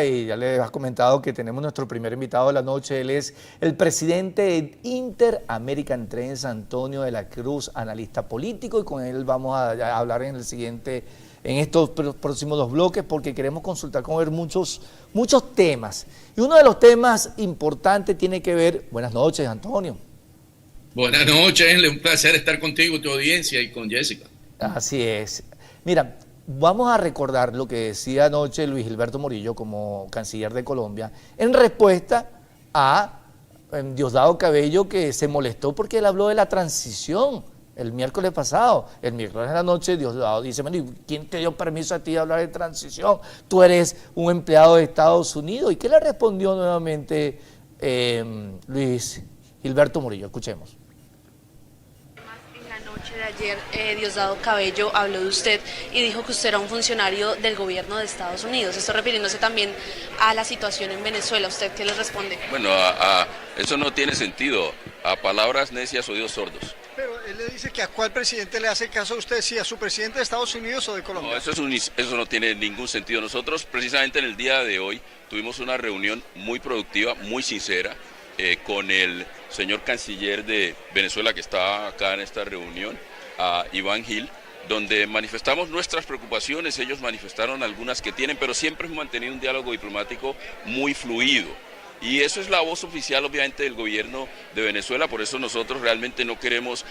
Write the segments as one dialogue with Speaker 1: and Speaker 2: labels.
Speaker 1: Y ya les has comentado que tenemos nuestro primer invitado de la noche. Él es el presidente de Inter American Trade en San Antonio de la Cruz, analista político, y con él vamos a hablar en estos próximos dos bloques, porque queremos consultar con él muchos temas. Y uno de los temas importantes tiene que ver. Buenas noches, Antonio.
Speaker 2: Buenas noches, Enle, un placer estar contigo, tu audiencia, y con Jessica.
Speaker 1: Así es. Mira, vamos a recordar lo que decía anoche Luis Gilberto Morillo como canciller de Colombia en respuesta a Diosdado Cabello, que se molestó porque él habló de la transición el miércoles pasado. El miércoles de la noche Diosdado dice: bueno, ¿quién te dio permiso a ti de hablar de transición? Tú eres un empleado de Estados Unidos. ¿Y qué le respondió nuevamente Luis Gilberto Morillo? Escuchemos.
Speaker 3: De ayer, Diosdado Cabello habló de usted y dijo que usted era un funcionario del gobierno de Estados Unidos. Esto refiriéndose también a la situación en Venezuela. ¿Usted qué le responde?
Speaker 4: Bueno, eso no tiene sentido. A palabras necias, oídos sordos.
Speaker 5: Pero él le dice que a cuál presidente le hace caso a usted, si a su presidente de Estados Unidos o de Colombia.
Speaker 4: No, eso no tiene ningún sentido. Nosotros precisamente en el día de hoy tuvimos una reunión muy productiva, muy sincera, con el señor canciller de Venezuela, que está acá en esta reunión, a Iván Gil, donde manifestamos nuestras preocupaciones. Ellos manifestaron algunas que tienen, pero siempre hemos mantenido un diálogo diplomático muy fluido. Y eso es la voz oficial, obviamente, del gobierno de Venezuela. Por eso nosotros realmente no queremos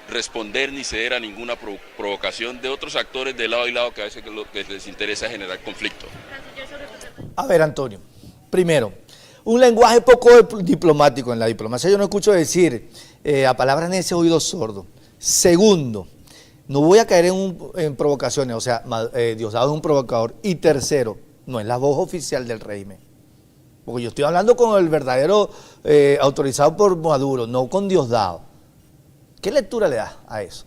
Speaker 4: responder ni ceder a ninguna provocación de otros actores de lado y lado, que a veces lo que les interesa es generar conflicto.
Speaker 1: A ver, Antonio, primero, un lenguaje poco diplomático. En la diplomacia yo no escucho decir a palabras necias, oídos sordos. Segundo, no voy a caer en provocaciones, o sea, Diosdado es un provocador. Y tercero, no es la voz oficial del régimen. Porque yo estoy hablando con el verdadero autorizado por Maduro, no con Diosdado. ¿Qué lectura le das a eso?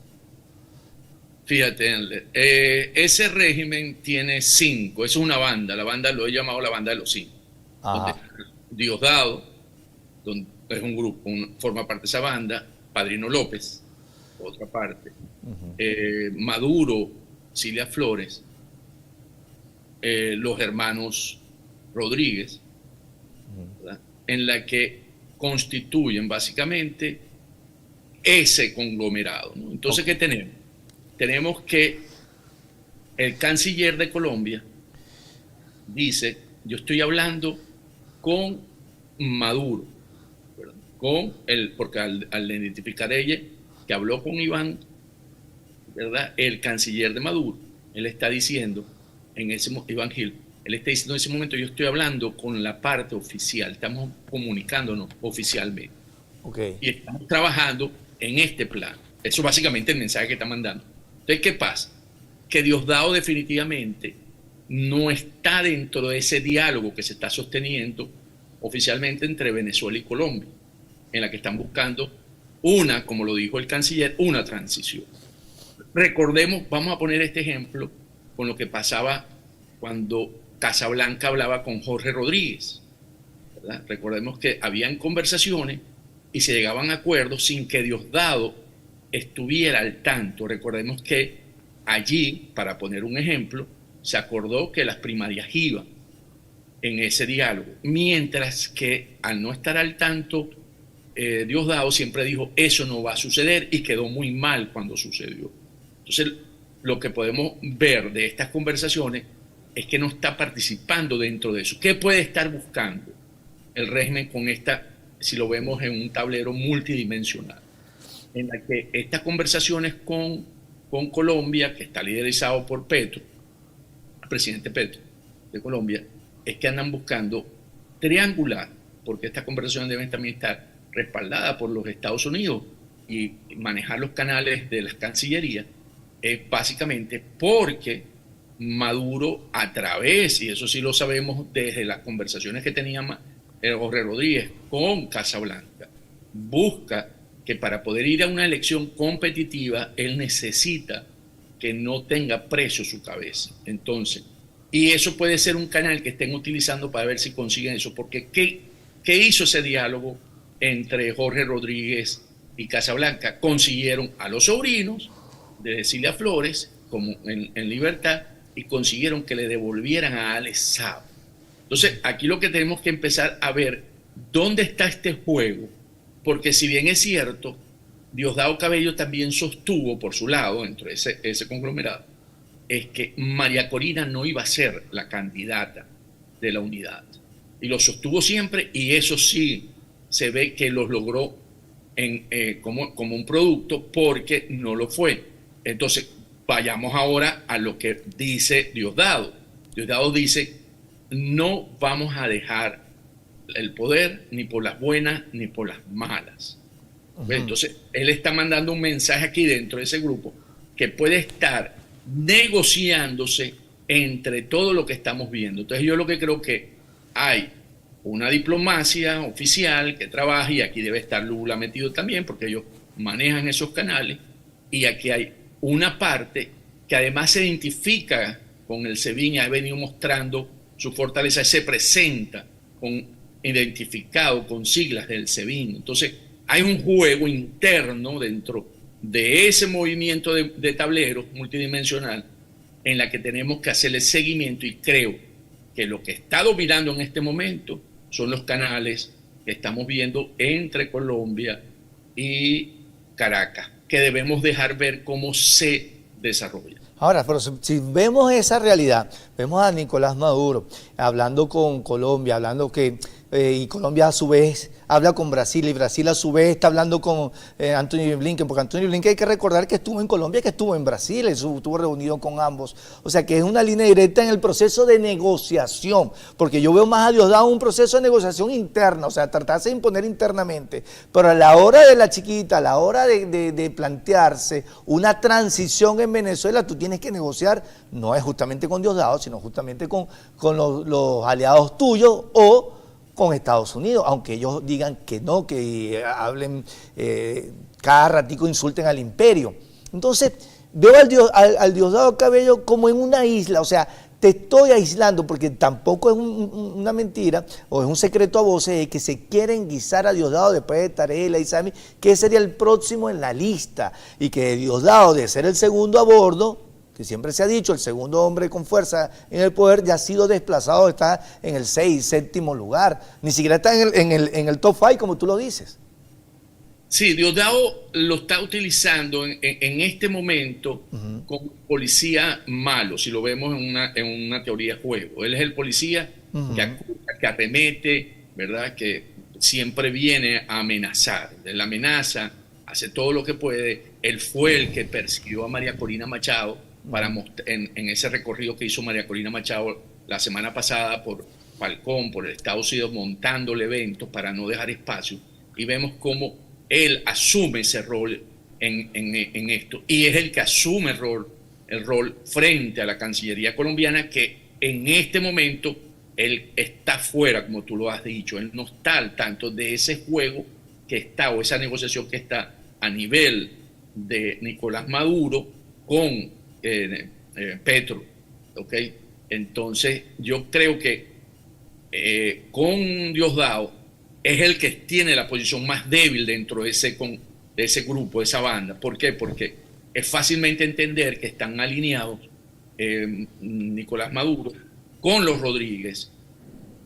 Speaker 2: Fíjate, Enle, ese régimen tiene 5, es una banda, la banda lo he llamado la banda de los 5. Diosdado, donde es un grupo, forma parte de esa banda. Padrino López, otra parte. Maduro, Cilia Flores, los hermanos Rodríguez, ¿verdad? En la que constituyen básicamente ese conglomerado, ¿no? Entonces, ¿qué tenemos? Tenemos que el canciller de Colombia dice: yo estoy hablando con Maduro, ¿verdad? Porque al identificar ella que habló con Iván, ¿verdad?, el canciller de Maduro, él está diciendo, Iván Gil, él está diciendo en ese momento: yo estoy hablando con la parte oficial, estamos comunicándonos oficialmente. Y estamos trabajando en este plan. Eso es básicamente el mensaje que está mandando. Entonces, ¿qué pasa? Que Diosdado definitivamente no está dentro de ese diálogo que se está sosteniendo oficialmente entre Venezuela y Colombia, en la que están buscando como lo dijo el canciller, una transición. Recordemos, vamos a poner este ejemplo con lo que pasaba cuando Casablanca hablaba con Jorge Rodríguez, ¿verdad? Recordemos que habían conversaciones y se llegaban a acuerdos sin que Diosdado estuviera al tanto. Recordemos que allí, para poner un ejemplo, se acordó que las primarias iban en ese diálogo, mientras que al no estar al tanto, Diosdado siempre dijo: eso no va a suceder, y quedó muy mal cuando sucedió. Entonces, lo que podemos ver de estas conversaciones es que no está participando dentro de eso. ¿Qué puede estar buscando el régimen con esta, si lo vemos en un tablero multidimensional, en la que estas conversaciones con Colombia, que está liderizado por Petro, el presidente Petro de Colombia, es que andan buscando triangular, porque estas conversaciones deben también estar respaldadas por los Estados Unidos, y manejar los canales de las cancillerías, es básicamente porque Maduro, a través, y eso sí lo sabemos desde las conversaciones que tenía Jorge Rodríguez con Casablanca, busca que para poder ir a una elección competitiva, él necesita que no tenga preso su cabeza. Entonces, y eso puede ser un canal que estén utilizando para ver si consiguen eso, porque ¿qué hizo ese diálogo entre Jorge Rodríguez y Casablanca? Consiguieron a los sobrinos de Cilia Flores como en libertad, y consiguieron que le devolvieran a Alex Saab. Entonces, aquí lo que tenemos que empezar a ver, ¿dónde está este juego? Porque si bien es cierto, Diosdado Cabello también sostuvo por su lado, dentro de ese conglomerado, es que María Corina no iba a ser la candidata de la unidad. Y lo sostuvo siempre, y eso sí se ve que los logró como un producto, porque no lo fue. Entonces, vayamos ahora a lo que dice Diosdado. Diosdado dice: no vamos a dejar el poder ni por las buenas ni por las malas. Entonces, él está mandando un mensaje aquí dentro de ese grupo que puede estar negociándose entre todo lo que estamos viendo. Entonces, yo lo que creo que hay una diplomacia oficial que trabaja, y aquí debe estar Lula metido también, porque ellos manejan esos canales, y aquí hay una parte que además se identifica con el SEBIN y ha venido mostrando su fortaleza, se presenta identificado con siglas del SEBIN. Entonces, hay un juego interno dentro de ese movimiento de tablero multidimensional en la que tenemos que hacerle seguimiento, y creo que lo que está dominando en este momento son los canales que estamos viendo entre Colombia y Caracas, que debemos dejar ver cómo se desarrolla.
Speaker 1: Ahora, pero si vemos esa realidad, vemos a Nicolás Maduro hablando con Colombia, hablando que y Colombia a su vez habla con Brasil, y Brasil a su vez está hablando con Anthony Blinken, porque Anthony Blinken hay que recordar que estuvo en Colombia, que estuvo en Brasil, estuvo reunido con ambos. O sea que es una línea directa en el proceso de negociación, porque yo veo más a Diosdado un proceso de negociación interna, o sea, tratarse de imponer internamente, pero a la hora de la chiquita, a la hora de plantearse una transición en Venezuela, tú tienes que negociar, no es justamente con Diosdado, sino justamente con los aliados tuyos o con Estados Unidos, aunque ellos digan que no, que hablen cada ratico, insulten al imperio. Entonces, veo al Diosdado Cabello como en una isla, o sea, te estoy aislando, porque tampoco es una mentira o es un secreto a voces de que se quieren guisar a Diosdado después de Tarela y Sammy, que sería el próximo en la lista, y que Diosdado, de ser el segundo a bordo, que siempre se ha dicho, el segundo hombre con fuerza en el poder, ya ha sido desplazado, está en el 6, 7º lugar, ni siquiera está en el top 5, como tú lo dices.
Speaker 2: Sí, Diosdado lo está utilizando en este momento como policía malo, si lo vemos en una teoría de juego. Él es el policía que acusa, que arremete, ¿verdad? Que siempre viene a amenazar. Él amenaza, hace todo lo que puede. Él fue el que persiguió a María Corina Machado en ese recorrido que hizo María Corina Machado la semana pasada por Falcón, por el Estados Unidos, montándole eventos para no dejar espacio, y vemos cómo él asume ese rol en esto, y es el que asume el rol frente a la Cancillería colombiana, que en este momento él está fuera, como tú lo has dicho, él no está al tanto de ese juego que está, o esa negociación que está a nivel de Nicolás Maduro con Petro, ¿ok? Entonces yo creo que con Diosdado es el que tiene la posición más débil dentro de ese grupo, de esa banda. ¿Por qué? Porque es fácilmente entender que están alineados Nicolás Maduro con los Rodríguez.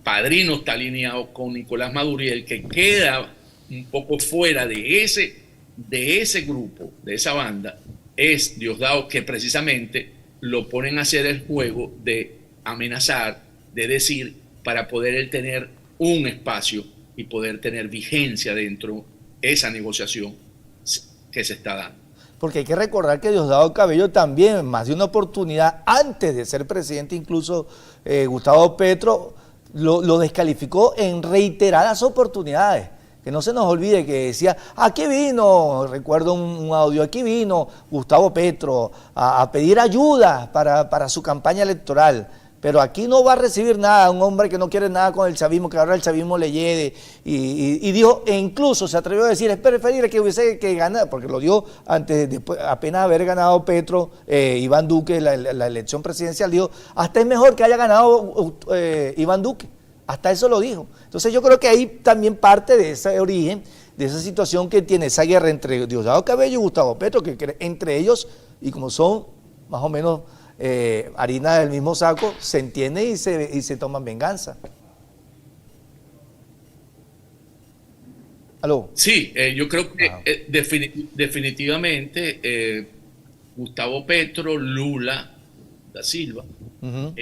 Speaker 2: Padrino está alineado con Nicolás Maduro, y el que queda un poco fuera de ese grupo, de esa banda, es Diosdado, que precisamente lo ponen a hacer el juego de amenazar, de decir, para poder él tener un espacio y poder tener vigencia dentro de esa negociación que se está dando.
Speaker 1: Porque hay que recordar que Diosdado Cabello también, en más de una oportunidad, antes de ser presidente, incluso Gustavo Petro lo descalificó en reiteradas oportunidades. Que no se nos olvide que decía, aquí vino, recuerdo un audio, aquí vino Gustavo Petro a pedir ayuda para su campaña electoral, pero aquí no va a recibir nada, un hombre que no quiere nada con el chavismo, que ahora el chavismo le llegue, y dijo, e incluso se atrevió a decir, es preferible que hubiese que ganar, porque lo dio después, apenas haber ganado Petro, Iván Duque, la elección presidencial, dijo, hasta es mejor que haya ganado Iván Duque. Hasta eso lo dijo. Entonces yo creo que ahí también parte de ese origen, de esa situación que tiene esa guerra entre Diosdado Cabello y Gustavo Petro, que entre ellos, y como son más o menos harina del mismo saco, se entienden y se toman venganza. ¿Aló?
Speaker 2: Sí, yo creo que
Speaker 1: Ah,
Speaker 2: definitivamente Gustavo Petro, Lula da Silva
Speaker 1: ujú.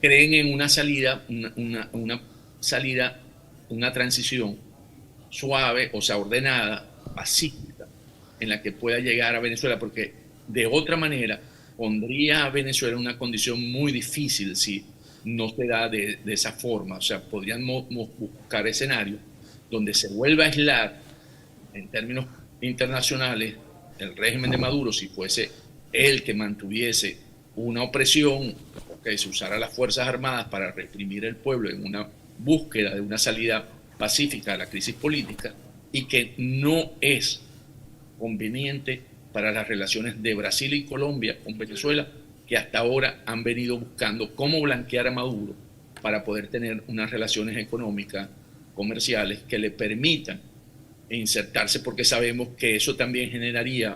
Speaker 2: creen en una salida, una salida, una transición suave, o sea, ordenada, pacífica, en la que pueda llegar a Venezuela, porque de otra manera pondría a Venezuela en una condición muy difícil si no se da de esa forma. O sea, podríamos buscar escenarios donde se vuelva a aislar en términos internacionales el régimen de Maduro, si fuese él que mantuviese una opresión, que se usara las Fuerzas Armadas para reprimir el pueblo en una búsqueda de una salida pacífica a la crisis política, y que no es conveniente para las relaciones de Brasil y Colombia con Venezuela, que hasta ahora han venido buscando cómo blanquear a Maduro para poder tener unas relaciones económicas, comerciales, que le permitan insertarse, porque sabemos que eso también generaría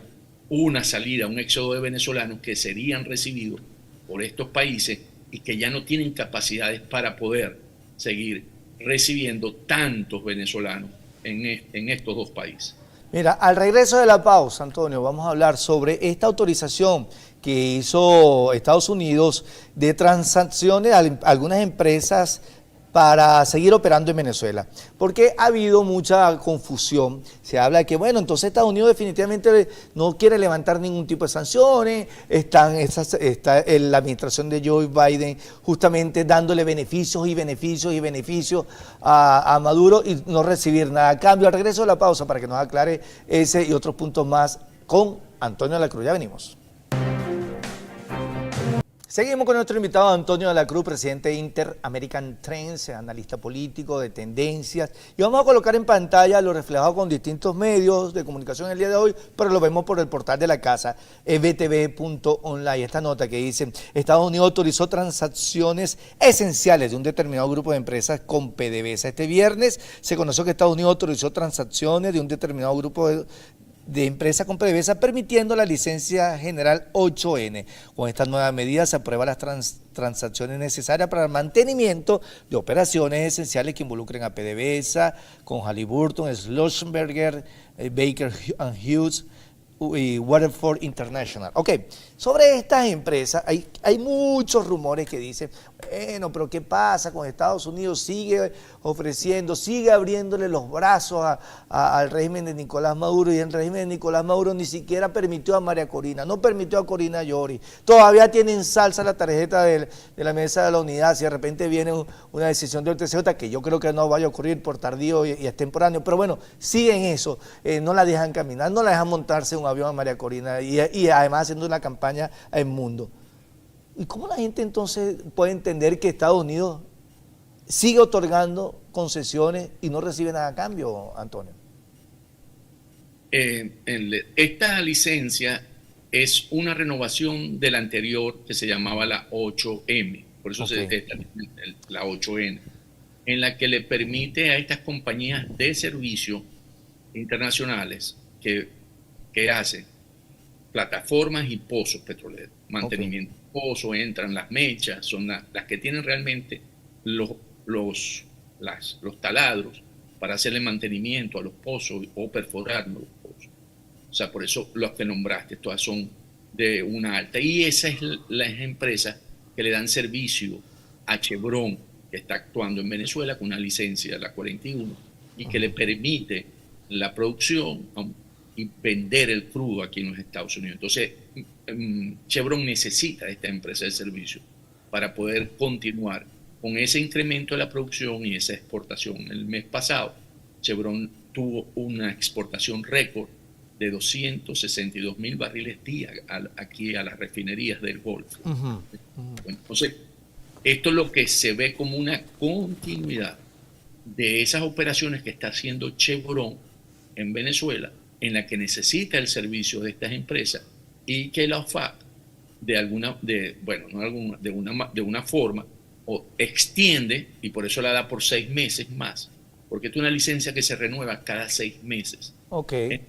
Speaker 2: una salida, un éxodo de venezolanos que serían recibidos por estos países y que ya no tienen capacidades para poder seguir recibiendo tantos venezolanos en estos dos países.
Speaker 1: Mira, al regreso de la pausa, Antonio, vamos a hablar sobre esta autorización que hizo Estados Unidos de transacciones a algunas empresas para seguir operando en Venezuela, porque ha habido mucha confusión. Se habla de que, bueno, entonces Estados Unidos definitivamente no quiere levantar ningún tipo de sanciones, está la administración de Joe Biden justamente dándole beneficios y beneficios y beneficios a Maduro y no recibir nada a cambio. Al regreso de la pausa, para que nos aclare ese y otros puntos más con Antonio de la Cruz. Ya venimos. Seguimos con nuestro invitado Antonio de la Cruz, presidente de Inter-American Trends, analista político de tendencias. Y vamos a colocar en pantalla lo reflejado con distintos medios de comunicación el día de hoy, pero lo vemos por el portal de la casa, btv.online. Esta nota que dice: Estados Unidos autorizó transacciones esenciales de un determinado grupo de empresas con PDVSA. Este viernes se conoció que Estados Unidos autorizó transacciones de un determinado grupo de empresa con PDVSA, permitiendo la licencia general 8N. Con estas nuevas medidas se aprueban las transacciones necesarias para el mantenimiento de operaciones esenciales que involucren a PDVSA, con Halliburton, Schlumberger, Baker Hughes y Waterford International. Ok, sobre estas empresas hay muchos rumores que dicen, bueno, pero ¿qué pasa con Estados Unidos? Sigue ofreciendo, sigue abriéndole los brazos al régimen de Nicolás Maduro, y el régimen de Nicolás Maduro ni siquiera permitió a María Corina, no permitió a Corina Llori. Todavía tiene en salsa la tarjeta de la mesa de la unidad, si de repente viene una decisión del TCJ, que yo creo que no vaya a ocurrir por tardío y extemporáneo, pero bueno, siguen eso, no la dejan caminar, no la dejan montarse en un avión a María Corina y además haciendo una campaña al mundo. ¿Y cómo la gente entonces puede entender que Estados Unidos sigue otorgando concesiones y no recibe nada a cambio, Antonio?
Speaker 2: Esta licencia es una renovación de la anterior que se llamaba la 8M, por eso la 8N, en la que le permite a estas compañías de servicio internacionales que hacen plataformas y pozos petroleros, mantenimiento de pozos, entran las mechas, son las que tienen realmente los taladros para hacerle mantenimiento a los pozos o perforar los pozos. O sea, por eso los que nombraste, todas son de una alta. Y esa es las empresas que le dan servicio a Chevron, que está actuando en Venezuela con una licencia, la 41, y que le permite la producción y vender el crudo aquí en los Estados Unidos. Entonces, Chevron necesita esta empresa de servicio para poder continuar con ese incremento de la producción y esa exportación. El mes pasado, Chevron tuvo una exportación récord de 262,000 barriles día aquí a las refinerías del Golfo. Bueno, entonces, esto es lo que se ve como una continuidad de esas operaciones que está haciendo Chevron en Venezuela, en la que necesita el servicio de estas empresas, y que la OFAC de una forma o extiende, y por eso la da por 6 meses más, porque es una licencia que se renueva cada 6 meses.
Speaker 1: Okay.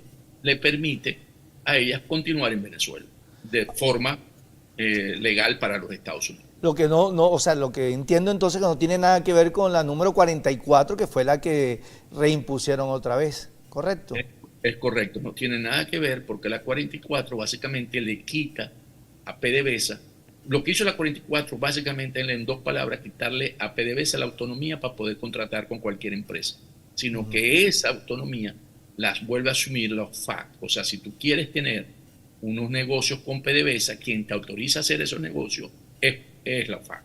Speaker 2: Le permite a ellas continuar en Venezuela de forma legal para los Estados Unidos.
Speaker 1: Lo que o sea, lo que entiendo entonces que no tiene nada que ver con la número 44, que fue la que reimpusieron otra vez. ¿correcto?
Speaker 2: Es correcto, no tiene nada que ver porque la 44 básicamente le quita a PDVSA. Lo que hizo la 44 básicamente en dos palabras, quitarle a PDVSA la autonomía para poder contratar con cualquier empresa, sino que esa autonomía las vuelve a asumir la OFAC. O sea, si tú quieres tener unos negocios con PDVSA, quien te autoriza a hacer esos negocios es la OFAC,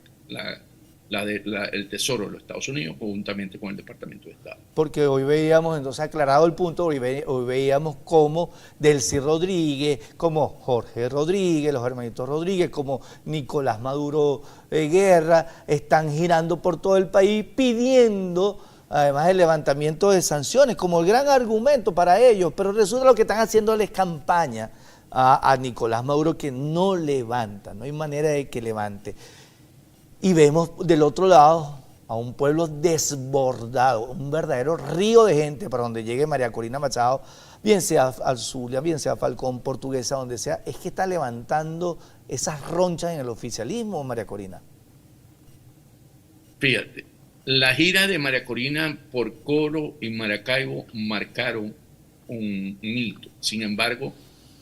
Speaker 2: el Tesoro de los Estados Unidos, conjuntamente con el Departamento de Estado.
Speaker 1: Porque hoy veíamos, entonces aclarado el punto, hoy veíamos como Delcy Rodríguez, como Jorge Rodríguez, los hermanitos Rodríguez, como Nicolás Maduro Guerra, están girando por todo el país pidiendo además el levantamiento de sanciones como el gran argumento para ellos, pero resulta lo que están haciéndoles campaña a Nicolás Maduro, que no levanta, no hay manera de que levante. Y vemos del otro lado a un pueblo desbordado, un verdadero río de gente para donde llegue María Corina Machado, bien sea al Zulia, bien sea Falcón, Portuguesa, donde sea, es que está levantando esas ronchas en el oficialismo, María Corina.
Speaker 2: Fíjate, la gira de María Corina por Coro y Maracaibo marcaron un hito. Sin embargo,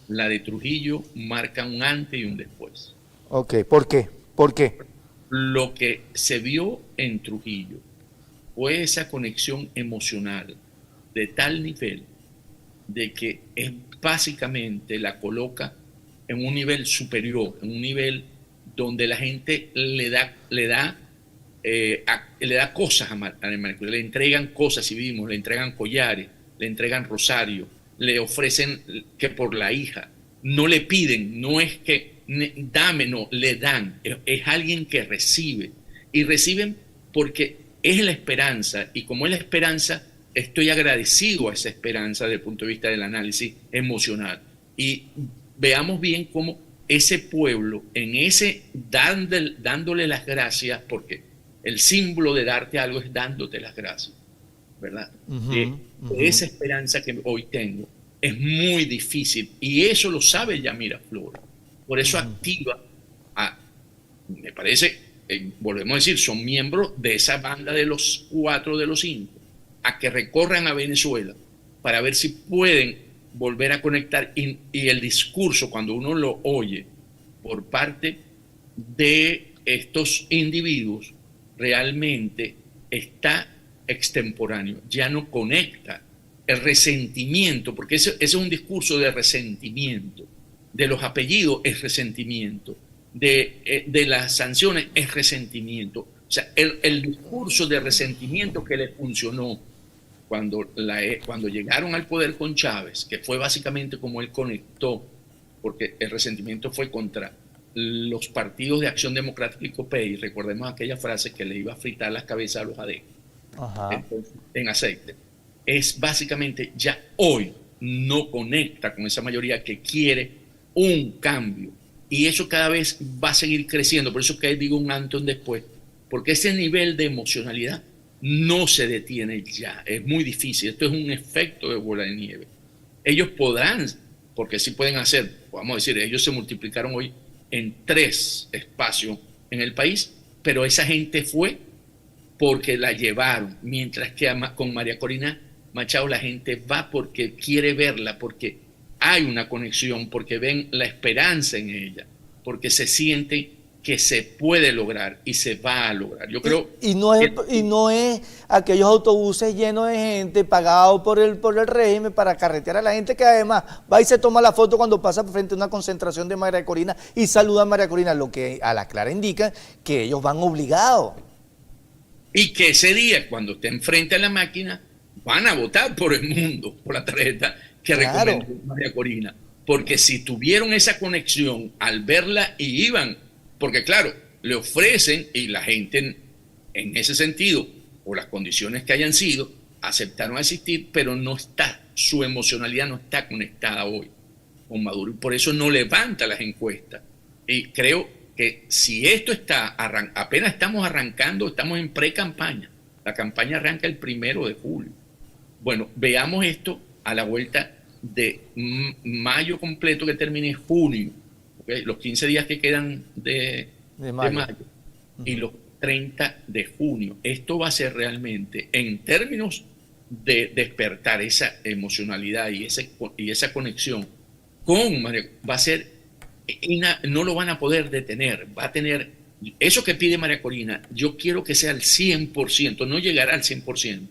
Speaker 2: la de Trujillo marca un antes y un después.
Speaker 1: Ok, ¿por qué? ¿Por qué?
Speaker 2: Lo que se vio en Trujillo fue esa conexión emocional de tal nivel de que es básicamente la coloca en un nivel superior, en un nivel donde la gente le da cosas a María Corina, le entregan cosas, si vimos, le entregan collares, le entregan rosario, le ofrecen que por la hija, no le piden, no es que dame, no, le dan, es alguien que recibe, y reciben porque es la esperanza, y como es la esperanza, estoy agradecido a esa esperanza desde el punto de vista del análisis emocional. Y veamos bien cómo ese pueblo, en ese dándole las gracias, porque el símbolo de darte algo es dándote las gracias, ¿verdad? Esa esperanza que hoy tengo es muy difícil, y eso lo sabe Yamira Flores. Por eso activa me parece, volvemos a decir, son miembros de esa banda de los 4 de los 5, a que recorran a Venezuela para ver si pueden volver a conectar. Y el discurso, cuando uno lo oye por parte de estos individuos, realmente está extemporáneo, ya no conecta. El resentimiento, porque ese es un discurso de resentimiento, de los apellidos es resentimiento, de las sanciones es resentimiento. O sea, el discurso de resentimiento que le funcionó cuando llegaron al poder con Chávez, que fue básicamente como él conectó, porque el resentimiento fue contra los partidos de Acción Democrática y COPEI. Recordemos aquella frase que le iba a fritar las cabezas a los ADEC en aceite. Es básicamente, ya hoy no conecta con esa mayoría que quiere un cambio, y eso cada vez va a seguir creciendo. Por eso que digo un antes y un después, porque ese nivel de emocionalidad no se detiene ya, es muy difícil. Esto es un efecto de bola de nieve. Ellos podrán, porque sí pueden hacer, vamos a decir, ellos se multiplicaron hoy en 3 espacios en el país, pero esa gente fue porque la llevaron, mientras que con María Corina Machado la gente va porque quiere verla, porque hay una conexión, porque ven la esperanza en ella, porque se siente que se puede lograr y se va a lograr. Yo creo
Speaker 1: y no es aquellos autobuses llenos de gente pagados por el régimen para carretear a la gente, que además va y se toma la foto cuando pasa por frente a una concentración de María Corina y saluda a María Corina, lo que a la clara indica que ellos van obligados.
Speaker 2: Y que ese día, cuando estén frente a la máquina, van a votar por el mundo, por la tarjeta que recomendó María Corina. Porque si tuvieron esa conexión al verla y iban, porque claro, le ofrecen, y la gente en ese sentido, por las condiciones que hayan sido, aceptaron asistir, pero no está, su emocionalidad no está conectada hoy con Maduro, y por eso no levanta las encuestas. Y creo que si esto está, apenas estamos arrancando, estamos en pre-campaña, la campaña arranca el 1 de julio. Bueno, veamos esto a la vuelta de mayo completo, que termine junio, ¿okay? Los 15 días que quedan de mayo y los 30 de junio. Esto va a ser realmente, en términos de despertar esa emocionalidad y esa conexión con María, va a ser, no lo van a poder detener, va a tener, eso que pide María Corina, yo quiero que sea al 100%, no llegará al 100%,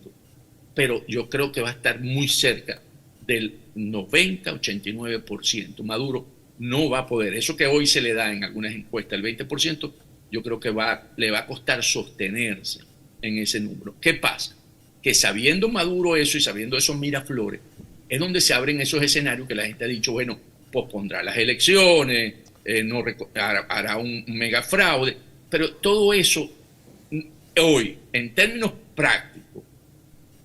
Speaker 2: pero yo creo que va a estar muy cerca del 90-89%. Maduro no va a poder, eso que hoy se le da en algunas encuestas, el 20%, yo creo que le va a costar sostenerse en ese número. ¿Qué pasa? Que sabiendo Maduro eso y sabiendo esos Miraflores, es donde se abren esos escenarios que la gente ha dicho, bueno, pospondrá las elecciones, hará un mega fraude, pero todo eso hoy, en términos prácticos,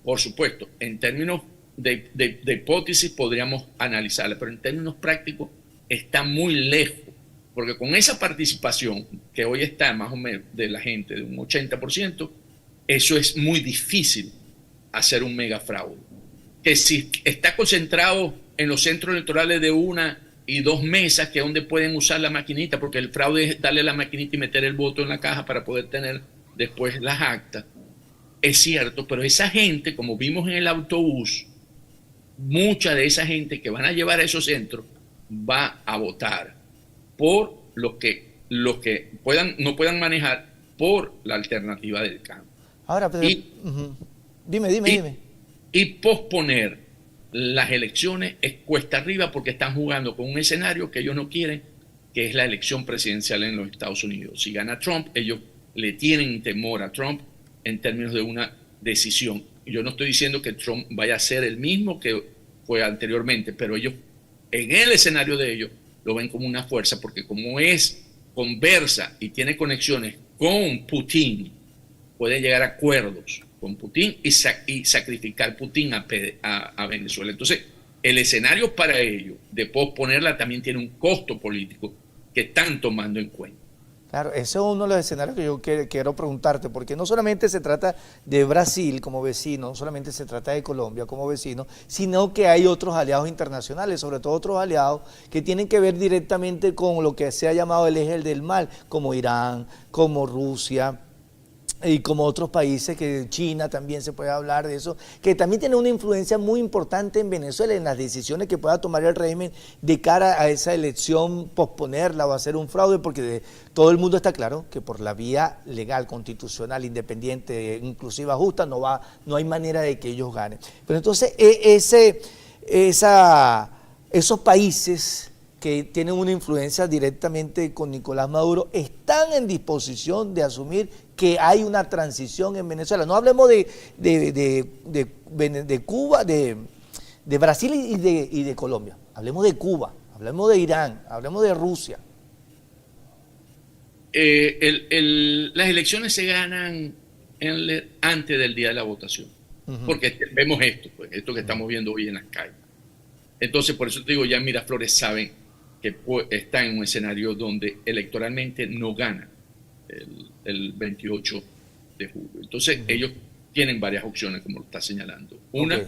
Speaker 2: por supuesto, en términos de hipótesis podríamos analizarla, pero en términos prácticos está muy lejos, porque con esa participación que hoy está más o menos de la gente de un 80%, eso es muy difícil hacer un mega fraude. Que si está concentrado en los centros electorales de 1 y 2 mesas, que es donde pueden usar la maquinita, porque el fraude es darle la maquinita y meter el voto en la caja para poder tener después las actas. Es cierto, pero esa gente, como vimos en el autobús, mucha de esa gente que van a llevar a esos centros va a votar por los que no puedan manejar por la alternativa del cambio.
Speaker 1: Ahora, pero, dime.
Speaker 2: Y posponer las elecciones es cuesta arriba porque están jugando con un escenario que ellos no quieren, que es la elección presidencial en los Estados Unidos. Si gana Trump, ellos le tienen temor a Trump en términos de una decisión. Yo no estoy diciendo que Trump vaya a ser el mismo que fue anteriormente, pero ellos, en el escenario de ellos, lo ven como una fuerza, porque como conversa y tiene conexiones con Putin, puede llegar a acuerdos con Putin y sacrificar Putin a Venezuela. Entonces, el escenario para ellos de posponerla también tiene un costo político que están tomando en cuenta.
Speaker 1: Claro, ese es uno de los escenarios que yo quiero preguntarte, porque no solamente se trata de Brasil como vecino, no solamente se trata de Colombia como vecino, sino que hay otros aliados internacionales, sobre todo otros aliados que tienen que ver directamente con lo que se ha llamado el eje del mal, como Irán, como Rusia, y como otros países, que China también se puede hablar de eso, que también tiene una influencia muy importante en Venezuela, en las decisiones que pueda tomar el régimen de cara a esa elección, posponerla o hacer un fraude, porque todo el mundo está claro que por la vía legal, constitucional, independiente, inclusiva, justa, no hay manera de que ellos ganen. Pero entonces esos países que tienen una influencia directamente con Nicolás Maduro, están en disposición de asumir que hay una transición en Venezuela. No hablemos de Cuba, de Brasil y de Colombia. Hablemos de Cuba, hablemos de Irán, hablemos de Rusia.
Speaker 2: Las elecciones se ganan antes del día de la votación, porque vemos esto que estamos viendo hoy en las calles. Entonces, por eso te digo, ya Miraflores saben que está en un escenario donde electoralmente no gana el 28 de julio. Entonces, ellos tienen varias opciones, como lo está señalando. Una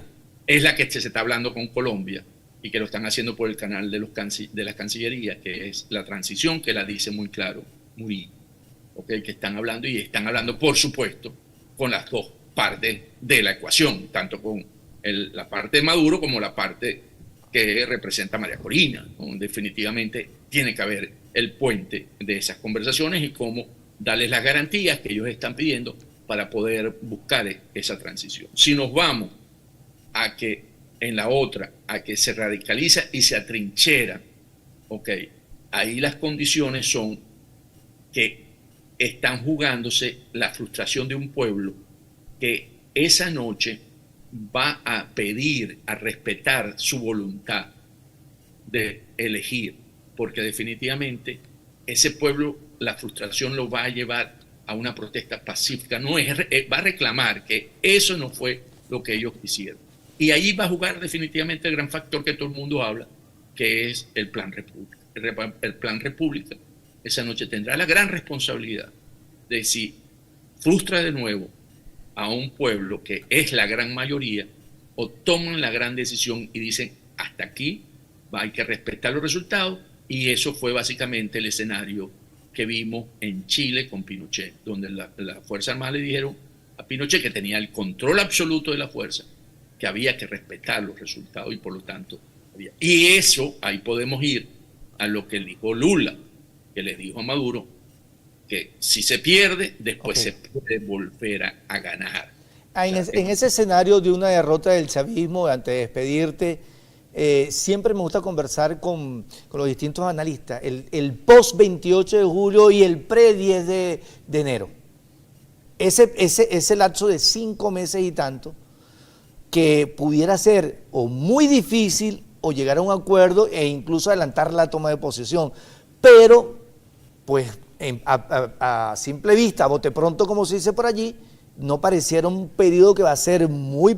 Speaker 2: es la que se está hablando con Colombia y que lo están haciendo por el canal de la Cancillería, que es la transición, que la dice muy claro Murillo, que están hablando, por supuesto, con las dos partes de la ecuación, tanto con la parte de Maduro como la parte que representa María Corina. Definitivamente tiene que haber el puente de esas conversaciones y cómo darles las garantías que ellos están pidiendo para poder buscar esa transición. Si nos vamos a que en la otra, a que se radicaliza y se atrinchera, ahí las condiciones son que están jugándose la frustración de un pueblo que esa noche va a pedir, a respetar su voluntad de elegir, porque definitivamente ese pueblo, la frustración lo va a llevar a una protesta pacífica, va a reclamar que eso no fue lo que ellos quisieron. Y ahí va a jugar definitivamente el gran factor que todo el mundo habla, que es el Plan República. El Plan República esa noche tendrá la gran responsabilidad de si frustra de nuevo a un pueblo que es la gran mayoría, o toman la gran decisión y dicen hasta aquí, hay que respetar los resultados, y eso fue básicamente el escenario que vimos en Chile con Pinochet, donde las Fuerzas Armadas le dijeron a Pinochet, que tenía el control absoluto de la fuerza, que había que respetar los resultados y por lo tanto había. Y eso, ahí podemos ir a lo que dijo Lula, que le dijo a Maduro que si se pierde, después se puede volver a ganar.
Speaker 1: En ese escenario de una derrota del chavismo, antes de despedirte, siempre me gusta conversar con los distintos analistas, el post-28 de julio y el pre-10 de enero. Ese lapso de 5 meses y tanto, que pudiera ser o muy difícil o llegar a un acuerdo e incluso adelantar la toma de posesión. Pero, pues, a simple vista, a bote pronto, como se dice por allí, no pareciera un periodo que va a ser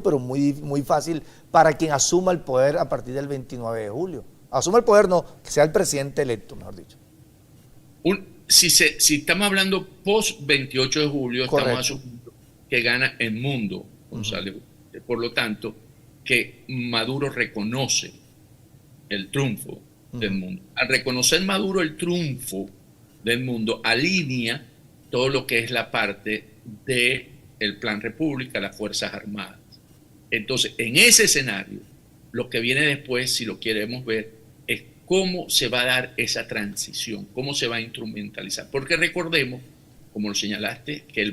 Speaker 1: pero muy fácil para quien asuma el poder a partir del 29 de julio. Asuma el poder, no, que sea el presidente electo, mejor dicho.
Speaker 2: Si estamos hablando post-28 de julio,
Speaker 1: correcto,
Speaker 2: estamos asumiendo que gana el mundo, González. Por lo tanto, que Maduro reconoce el triunfo del mundo. Al reconocer Maduro el triunfo del mundo, alinea todo lo que es la parte del Plan República, las Fuerzas Armadas. Entonces, en ese escenario, lo que viene después, si lo queremos ver, es cómo se va a dar esa transición, cómo se va a instrumentalizar. Porque recordemos, como lo señalaste, que en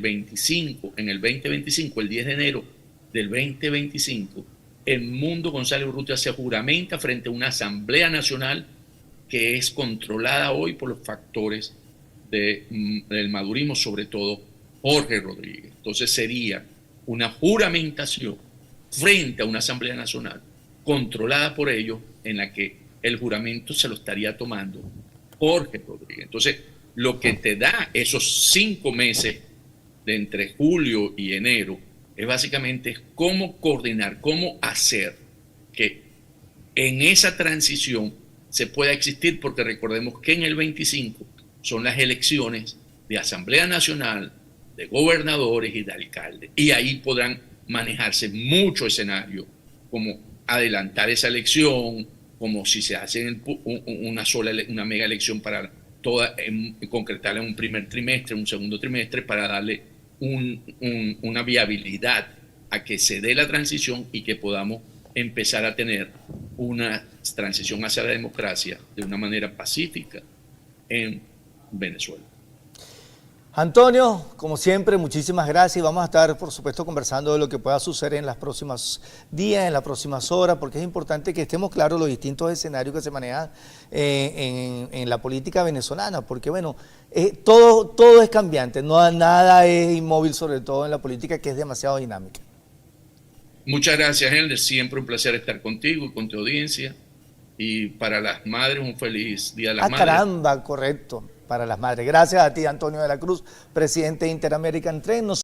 Speaker 2: el 2025, el 10 de enero del 2025, el mundo, González Urrutia, se juramenta frente a una Asamblea Nacional que es controlada hoy por los factores del madurismo, sobre todo Jorge Rodríguez. Entonces sería una juramentación frente a una Asamblea Nacional controlada por ellos, en la que el juramento se lo estaría tomando Jorge Rodríguez. Entonces, lo que te da esos 5 meses de entre julio y enero es básicamente cómo coordinar, cómo hacer que en esa transición se pueda existir, porque recordemos que en el 25 son las elecciones de Asamblea Nacional, de gobernadores y de alcaldes. Y ahí podrán manejarse muchos escenarios, como adelantar esa elección, como si se hace una mega elección para concretarla en un primer trimestre, un segundo trimestre, para darle una viabilidad a que se dé la transición y que podamos empezar a tener una transición hacia la democracia de una manera pacífica en Venezuela.
Speaker 1: Antonio, como siempre, muchísimas gracias. Vamos a estar, por supuesto, conversando de lo que pueda suceder en los próximos días, en las próximas horas, porque es importante que estemos claros los distintos escenarios que se manejan en la política venezolana, porque, bueno, todo es cambiante, nada es inmóvil, sobre todo en la política, que es demasiado dinámica.
Speaker 2: Muchas gracias, Helder. Siempre un placer estar contigo y con tu audiencia. Y para las madres, un feliz Día de las Madres.
Speaker 1: Caramba, correcto, para las madres. Gracias a ti, Antonio de la Cruz, presidente de Interamerican Trade.